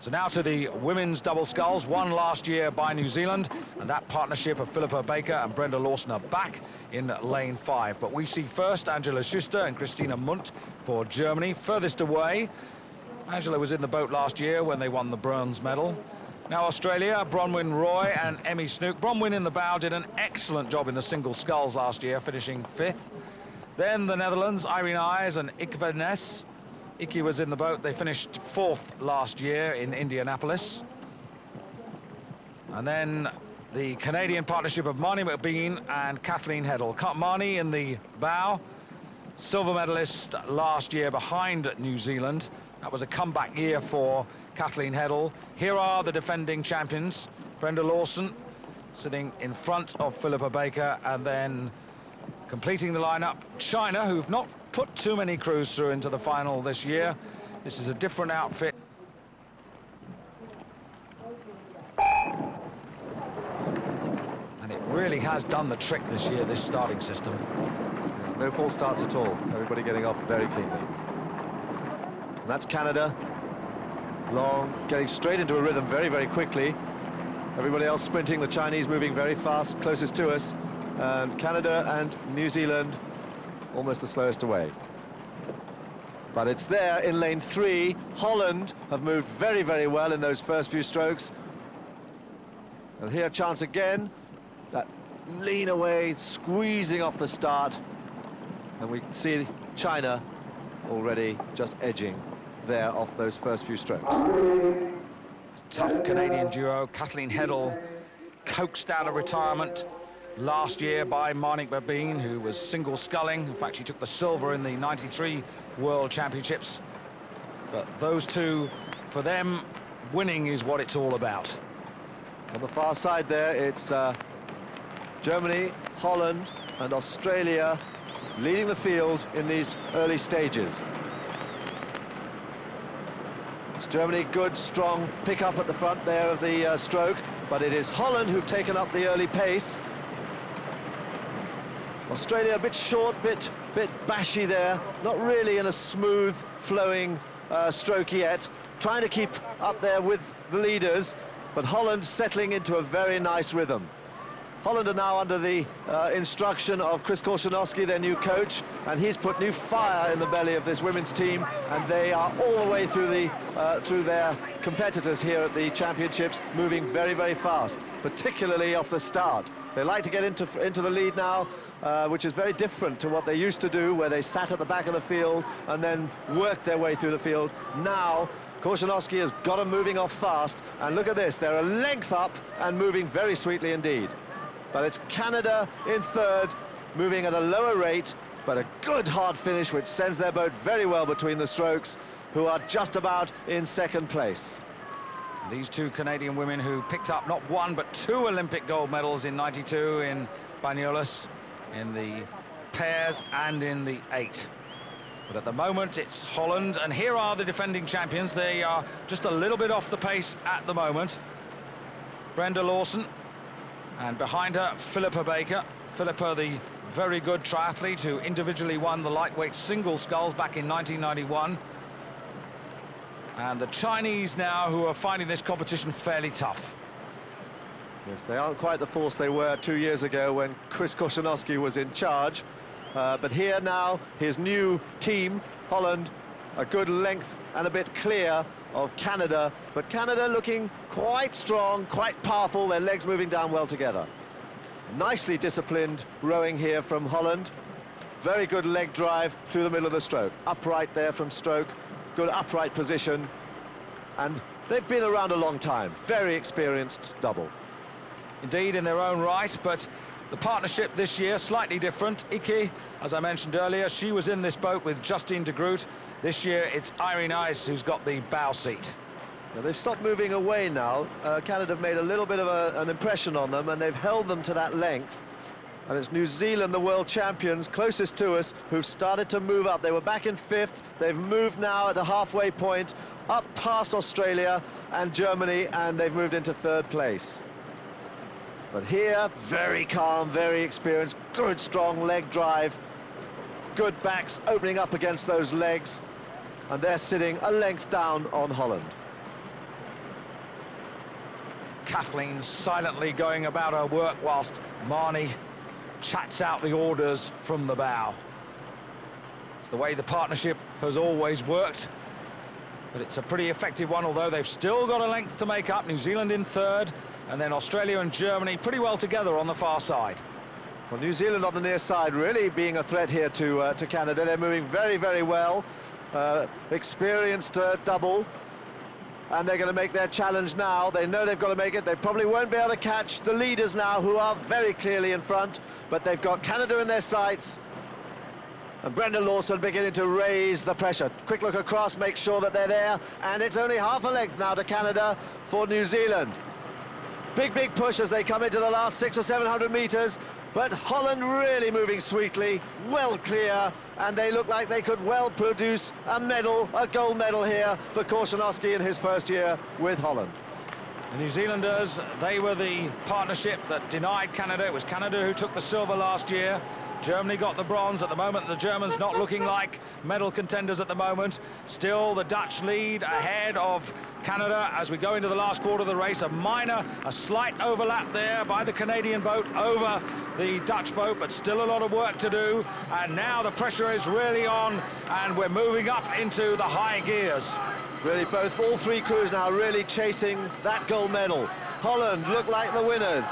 So now to the women's double sculls, won last year by New Zealand, and that partnership of Philippa Baker and Brenda Lawson are back in lane 5. But we see first Angela Schuster and Christina Mundt for Germany. Furthest away, Angela was in the boat last year when they won the bronze medal. Now Australia, Bronwyn Roy and Emmy Snook. Bronwyn in the bow did an excellent job in the single sculls last year, finishing 5th. Then the Netherlands, Irene Ayers and Ikva Ness. Iki was in the boat, they finished 4th last year in Indianapolis. And then the Canadian partnership of Marnie McBean and Kathleen Heddle. Marnie in the bow, silver medalist last year behind New Zealand. That was a comeback year for Kathleen Heddle. Here are the defending champions, Brenda Lawson sitting in front of Philippa Baker, and then completing the lineup, China, who've not put too many crews through into the final this year. This is a different outfit. And it really has done the trick this year, this starting system. Yeah, no false starts at all. Everybody getting off very cleanly. And that's Canada. Long, getting straight into a rhythm very, very quickly. Everybody else sprinting, the Chinese moving very fast, closest to us. And Canada and New Zealand almost the slowest away. But it's there in lane 3. Holland have moved very, very well in those first few strokes. And here, chance again. That lean away, squeezing off the start. And we can see China already just edging there off those first few strokes. Tough Canadian duo. Kathleen Heddle coaxed out of retirement last year by Marnie McBean, who was single sculling. In fact, she took the silver in the '93 World Championships. But those two, for them, winning is what it's all about. On the far side there, it's Germany, Holland and Australia leading the field in these early stages. It's Germany, good, strong pick up at the front there of the stroke, but it is Holland who've taken up the early pace. Australia a bit short, bit bashy there, not really in a smooth flowing stroke yet, trying to keep up there with the leaders, but Holland settling into a very nice rhythm. Holland are now under the instruction of Chris Korchanowski, their new coach, and he's put new fire in the belly of this women's team, and they are all the way through through their competitors here at the championships, moving very, very fast, particularly off the start. They like to get into the lead now, which is very different to what they used to do, where they sat at the back of the field and then worked their way through the field. Now, Korchanowski has got them moving off fast, and look at this, they're a length up and moving very sweetly indeed. But it's Canada in 3rd, moving at a lower rate, but a good hard finish, which sends their boat very well between the strokes, who are just about in 2nd place. These two Canadian women who picked up not 1 but 2 Olympic gold medals in '92 in Banyoles, in the pairs and in the 8. But at the moment it's Holland, and here are the defending champions. They are just a little bit off the pace at the moment. Brenda Lawson, and behind her Philippa Baker. Philippa, the very good triathlete who individually won the lightweight single sculls back in 1991. And the Chinese now, who are finding this competition fairly tough. Yes, they aren't quite the force they were 2 years ago when Chris Korchanowski was in charge. But here now, his new team, Holland, a good length and a bit clear of Canada. But Canada looking quite strong, quite powerful, their legs moving down well together. Nicely disciplined rowing here from Holland. Very good leg drive through the middle of the stroke. Upright there from stroke. Good upright position, and they've been around a long time. Very experienced double. Indeed, in their own right, but the partnership this year slightly different. Iki, as I mentioned earlier, she was in this boat with Justine de Groot. This year it's Irene Ayers who's got the bow seat. Now, they've stopped moving away now. Canada have made a little bit of an impression on them, and they've held them to that length. And it's New Zealand, the world champions, closest to us, who've started to move up. They were back in 5th. They've moved now at a halfway point, up past Australia and Germany, and they've moved into 3rd place. But here, very calm, very experienced, good strong leg drive, good backs opening up against those legs, and they're sitting a length down on Holland. Kathleen silently going about her work whilst Marnie chats out the orders from the bow. It's the way the partnership has always worked, but it's a pretty effective one, although they've still got a length to make up. New Zealand in third, and then Australia and Germany pretty well together on the far side. Well, New Zealand on the near side really being a threat here to Canada. They're moving very, very well. Experienced double, and they're going to make their challenge now. They know they've got to make it. They probably won't be able to catch the leaders now, who are very clearly in front, but they've got Canada in their sights. And Brenda Lawson beginning to raise the pressure. Quick look across, make sure that they're there, and it's only half a length now to Canada for New Zealand. Big, big push as they come into the last 600 or 700 meters, but Holland really moving sweetly, well clear, and they look like they could well produce a medal, a gold medal here for Korchnowski in his first year with Holland. The New Zealanders, they were the partnership that denied Canada. It was Canada who took the silver last year. Germany got the bronze. At the moment, the Germans not looking like medal contenders at the moment. Still, the Dutch lead ahead of Canada as we go into the last quarter of the race. A slight overlap there by the Canadian boat over the Dutch boat, but still a lot of work to do. And now the pressure is really on, and we're moving up into the high gears. Really, all three crews now really chasing that gold medal. Holland look like the winners.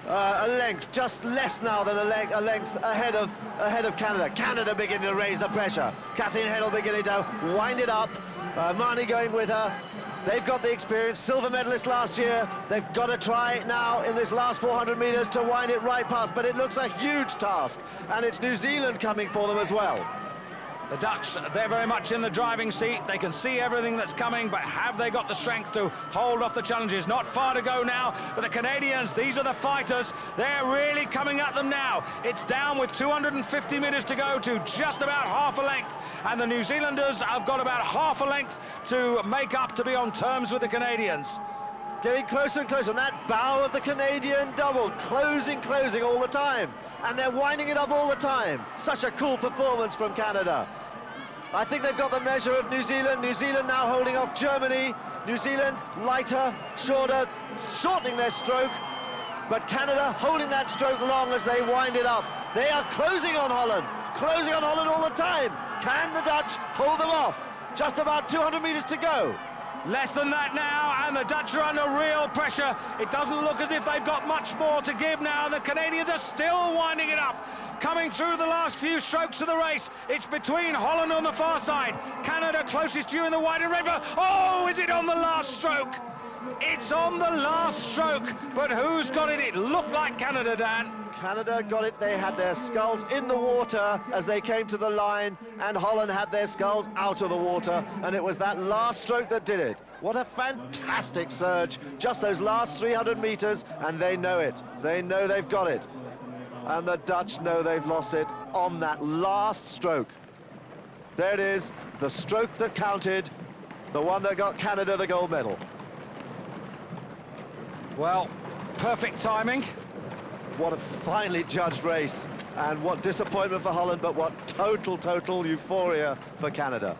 A length, just less now than a length ahead of Canada. Canada beginning to raise the pressure. Kathleen Heddle beginning to wind it up. Marnie going with her. They've got the experience, silver medalist last year. They've got to try now in this last 400 meters to wind it right past, but it looks a huge task, and it's New Zealand coming for them as well. The Dutch, they're very much in the driving seat. They can see everything that's coming, but have they got the strength to hold off the challenges? Not far to go now, but the Canadians, these are the fighters. They're really coming at them now. It's down with 250 meters to go to just about half a length, and the New Zealanders have got about half a length to make up to be on terms with the Canadians. Getting closer and closer on that bow of the Canadian double, closing all the time, and they're winding it up all the time. Such a cool performance from Canada. I think they've got the measure of New Zealand. New Zealand now holding off Germany. New Zealand lighter, shorter, shortening their stroke, but Canada holding that stroke long as they wind it up. They are closing on Holland all the time. Can the Dutch hold them off? Just about 200 meters to go. Less than that now, and the Dutch are under real pressure. It doesn't look as if they've got much more to give now, and the Canadians are still winding it up. Coming through the last few strokes of the race, it's between Holland on the far side, Canada closest to you in the white and red. Oh, is it on the last stroke? It's on the last stroke, but who's got it? It looked like Canada, Dan. Canada got it. They had their sculls in the water as they came to the line, and Holland had their sculls out of the water, and it was that last stroke that did it. What a fantastic surge, just those last 300 meters, and they know it. They know they've got it. And the Dutch know they've lost it on that last stroke. There it is, the stroke that counted, the one that got Canada the gold medal. Well, perfect timing. What a finely judged race, and what disappointment for Holland, but what total euphoria for Canada.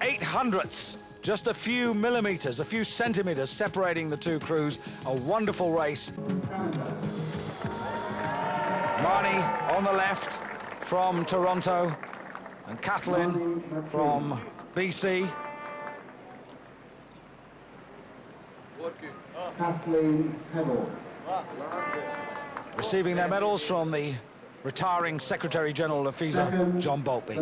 800ths, just a few millimeters, a few centimeters separating the two crews. A wonderful race. Marnie on the left from Toronto, and Kathleen from BC. Kathleen Heddle. Receiving their medals from the retiring Secretary General of FISA, John Boltby.